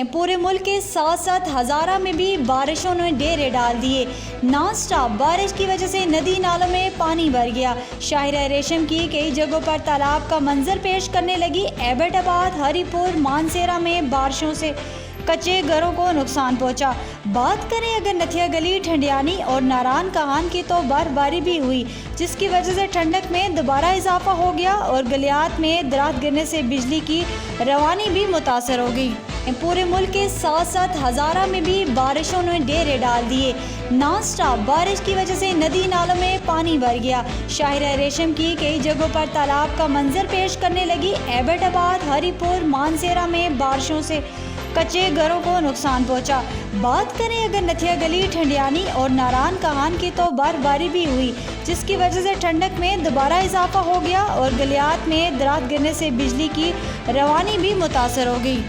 पूरे मुल्क के साथ साथ हज़ारा में भी बारिशों ने डेरे डाल दिए। नॉन स्टॉप बारिश की वजह से नदी नालों में पानी भर गया। शाहिरा रेशम की कई जगहों पर तालाब का मंजर पेश करने लगी। एबटाबाद, हरिपुर, मानसेरा में बारिशों से कच्चे घरों को नुकसान पहुंचा। बात करें अगर नथिया गली, ठंडियानी और नारायण कहान की, तो बर्फबारी भी हुई, जिसकी वजह से ठंडक में दोबारा इजाफा हो गया और गलियात में दरात गिरने से बिजली की रवानी भी मुतासर हो गई। पूरे मुल्क के साथ साथ हज़ारा में भी बारिशों ने डेरे डाल दिए। नॉन स्टॉप बारिश की वजह से नदी नालों में पानी भर गया। शाहिरा रेशम की कई जगहों पर तालाब का मंजर पेश करने लगी। एबटाबाद, हरिपुर, मानसेरा में बारिशों से कच्चे घरों को नुकसान पहुंचा। बात करें अगर नथिया गली, ठंडियानी और नारायण कहान की, तो बर्फबारी भी हुई, जिसकी वजह से ठंडक में दोबारा इजाफा हो गया और गलियात में दरात गिरने से बिजली की रवानी भी मुतासर हो गई।